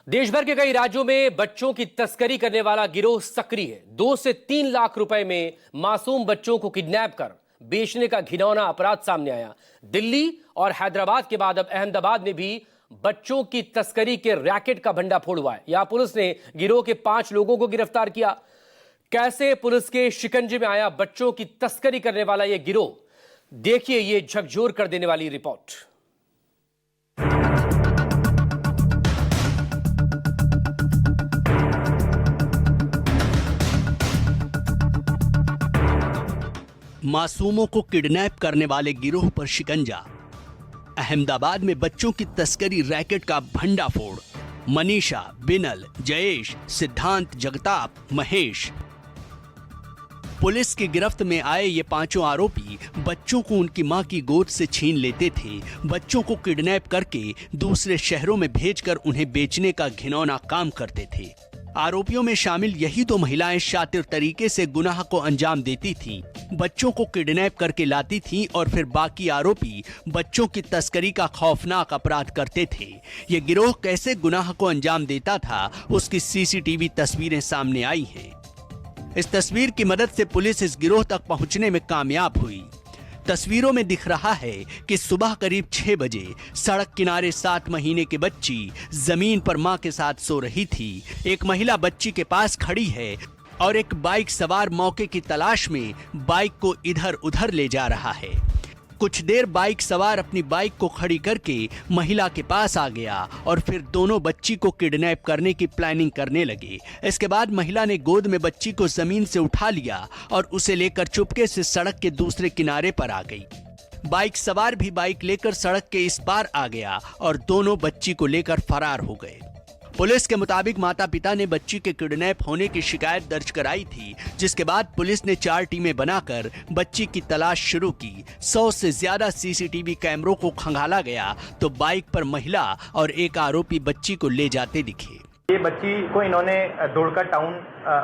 देश भर के कई राज्यों में बच्चों की तस्करी करने वाला गिरोह सक्रिय है। 2 से 3 लाख रुपए में मासूम बच्चों को किडनैप कर बेचने का घिनौना अपराध सामने आया। दिल्ली और हैदराबाद के बाद अब अहमदाबाद में भी बच्चों की तस्करी के रैकेट का भंडाफोड़ हुआ है। यहां पुलिस ने गिरोह के 5 लोगों को गिरफ्तार किया। कैसे पुलिस के शिकंजे में आया बच्चों की तस्करी करने वाला यह गिरोह, देखिए ये झकझोर कर देने वाली रिपोर्ट। मासूमों को किडनैप करने वाले गिरोह पर शिकंजा। अहमदाबाद में बच्चों की तस्करी रैकेट का भंडाफोड़। मनीषा, बिनल, जयेश, सिद्धांत, जगताप, महेश। पुलिस की गिरफ्त में आए ये 5 आरोपी बच्चों को उनकी मां की गोद से छीन लेते थे। बच्चों को किडनैप करके दूसरे शहरों में भेजकर उन्हें बेचने का घिनौना काम करते थे। आरोपियों में शामिल यही तो महिलाएं शातिर तरीके से गुनाह को अंजाम देती थीं, बच्चों को किडनैप करके लाती थीं और फिर बाकी आरोपी बच्चों की तस्करी का खौफनाक अपराध करते थे। ये गिरोह कैसे गुनाह को अंजाम देता था, उसकी सीसीटीवी तस्वीरें सामने आई हैं। इस तस्वीर की मदद से पुलिस इस गिरोह तक पहुंचने में कामयाब हुई। तस्वीरों में दिख रहा है कि सुबह करीब 6 बजे सड़क किनारे 7 महीने की बच्ची जमीन पर मां के साथ सो रही थी। एक महिला बच्ची के पास खड़ी है और एक बाइक सवार मौके की तलाश में बाइक को इधर उधर ले जा रहा है। कुछ देर बाइक सवार अपनी बाइक को खड़ी करके महिला के पास आ गया और फिर दोनों बच्ची को किडनैप करने की प्लानिंग करने लगे। इसके बाद महिला ने गोद में बच्ची को जमीन से उठा लिया और उसे लेकर चुपके से सड़क के दूसरे किनारे पर आ गई। बाइक सवार भी बाइक लेकर सड़क के इस पार आ गया और दोनों बच्ची को लेकर फरार हो गए। पुलिस के मुताबिक माता पिता ने बच्ची के किडनैप होने की शिकायत दर्ज कराई थी, जिसके बाद पुलिस ने 4 टीमें बनाकर बच्ची की तलाश शुरू की। 100 से ज्यादा सीसीटीवी कैमरों को खंगाला गया तो बाइक पर महिला और एक आरोपी बच्ची को ले जाते दिखे। ये बच्ची को इन्होंने दोड़का टाउन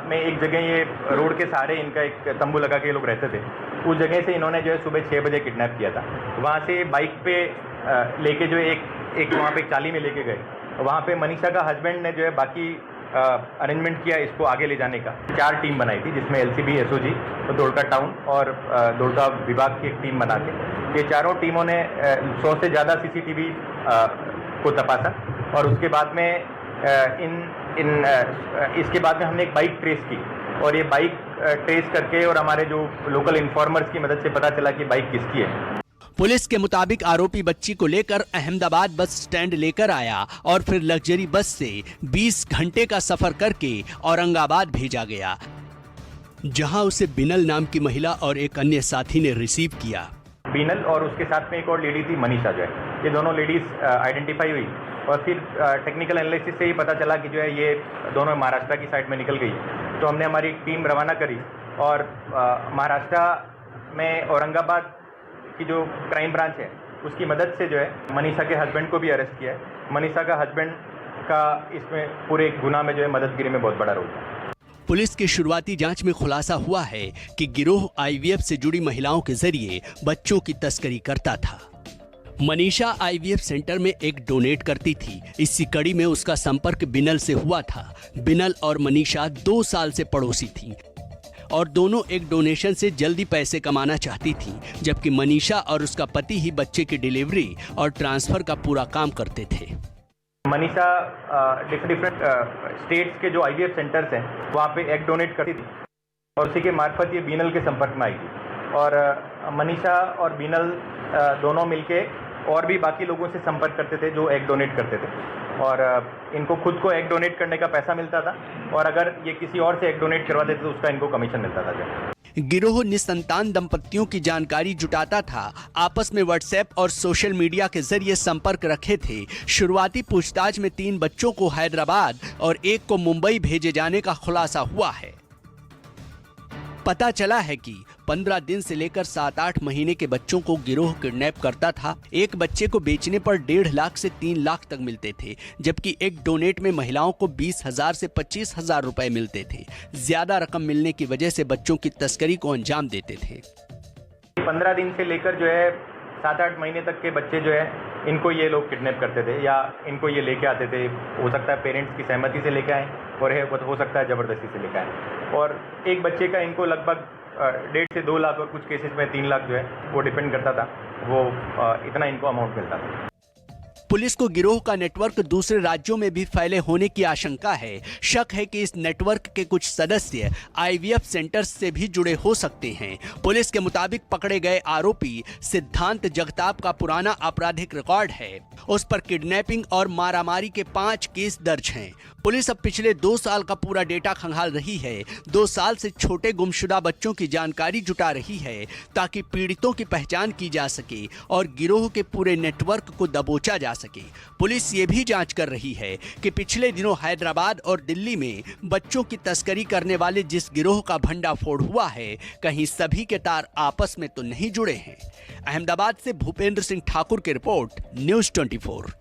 में एक जगह, ये रोड के सहारे इनका एक तंबू लगा के लोग रहते थे, उस जगह से इन्होंने जो है सुबह 6 बजे किडनैप किया था। वहाँ से बाइक पे लेके जो एक वहाँ पे चाली में लेके गए। वहाँ पे मनीषा का हस्बैंड ने जो है बाकी अरेंजमेंट किया इसको आगे ले जाने का। 4 टीम बनाई थी, जिसमें LCB, SOG, तो दोड़का टाउन और दोड़का विभाग की एक टीम बना के ये चारों टीमों ने 100 से ज़्यादा CCTV को तपासा और उसके बाद में इसके बाद में हमने एक बाइक ट्रेस की और ये बाइक ट्रेस करके और हमारे जो लोकल इन्फॉर्मर्स की मदद से पता चला कि बाइक किसकी है। पुलिस के मुताबिक आरोपी बच्ची को लेकर अहमदाबाद बस स्टैंड लेकर आया और फिर लग्जरी बस से 20 घंटे का सफर करके औरंगाबाद भेजा गया, जहां उसे बिनल नाम की महिला और एक अन्य साथी ने रिसीव किया। बिनल और उसके साथ में एक और लेडी थी मनीषा, जो है ये दोनों लेडीज आइडेंटिफाई हुई और फिर टेक्निकल एनालिसिस से ही पता चला कि जो है ये दोनों महाराष्ट्र की साइड में निकल गई। तो हमने हमारी टीम रवाना करी और महाराष्ट्र में औरंगाबाद की जो क्राइम ब्रांच है उसकी मदद से जो है मनीषा के हस्बैंड को भी अरेस्ट किया है। मनीषा का हस्बैंड का इसमें पूरे गुनाह में जो है मददगिरी में बहुत बड़ा रोल है। पुलिस की शुरुआती जांच में खुलासा हुआ है कि गिरोह IVF से जुड़ी महिलाओं के जरिए बच्चों की तस्करी करता था। मनीषा IVF सेंटर में एक डोनेट करती थी। इसी कड़ी में उसका संपर्क बिनल से हुआ था। बिनल और मनीषा 2 साल से पड़ोसी थीं और दोनों एक डोनेशन से जल्दी पैसे कमाना चाहती थीं, जबकि मनीषा और उसका पति ही बच्चे की डिलीवरी और ट्रांसफर का पूरा काम करते थे। मनीषा डिफरेंट स्टेट्स के जो IVF सेंटर्स हैं वहाँ पे एग डोनेट करती थी और उसी के मार्फत ये बिनल के संपर्क में आई थी और मनीषा और बिनल दोनों मिलके और भी बाकी लोगों से संपर्क करते थे जो एग डोनेट करते थे और इनको खुद को एग डोनेट करने का पैसा मिलता था और अगर ये किसी और से एग डोनेट करवा देते तो उसका इनको कमीशन मिलता था। गिरोह निसंतान दंपतियों की जानकारी जुटाता था, आपस में व्हाट्सएप और सोशल मीडिया के जरिए संपर्क रखे थे। शुरुआती पूछताछ में 3 बच्चों को हैदराबाद और एक को मुंबई भेजे जाने का खुलासा हुआ है। पता चला है कि 15 दिन से लेकर 7-8 महीने के बच्चों को गिरोह किडनैप करता था। एक बच्चे को बेचने पर 1.5 लाख से 3 लाख तक मिलते थे, जबकि एक डोनेट में महिलाओं को 20,000 से 25,000 रुपए मिलते थे। ज्यादा रकम मिलने की वजह से बच्चों की तस्करी को अंजाम देते थे। 15 दिन से लेकर जो है 7-8 महीने तक के बच्चे जो है इनको ये लोग किडनैप करते थे या इनको ये लेके आते थे। हो सकता है पेरेंट्स की सहमति से लेके आए और हो सकता है ज़बरदस्ती से लेके आए। और एक बच्चे का इनको लगभग 1.5 से 2 लाख और कुछ केसेस में 3 लाख जो है वो डिपेंड करता था, वो इतना इनको अमाउंट मिलता था। पुलिस को गिरोह का नेटवर्क दूसरे राज्यों में भी फैले होने की आशंका है। शक है कि इस नेटवर्क के कुछ सदस्य आईवीएफ सेंटर्स से भी जुड़े हो सकते हैं। पुलिस के मुताबिक पकड़े गए आरोपी सिद्धांत जगताप का पुराना आपराधिक रिकॉर्ड है। उस पर किडनैपिंग और मारामारी के 5 केस दर्ज हैं। पुलिस अब पिछले 2 साल का पूरा डेटा खंगाल रही है। 2 साल से छोटे गुमशुदा बच्चों की जानकारी जुटा रही है ताकि पीड़ितों की पहचान की जा सके और गिरोह के पूरे नेटवर्क को दबोचा जा सके। पुलिस ये भी जांच कर रही है कि पिछले दिनों हैदराबाद और दिल्ली में बच्चों की तस्करी करने वाले जिस गिरोह का भंडाफोड़ हुआ है, कहीं सभी के तार आपस में तो नहीं जुड़े हैं। अहमदाबाद से भूपेंद्र सिंह ठाकुर की रिपोर्ट, न्यूज़ 24।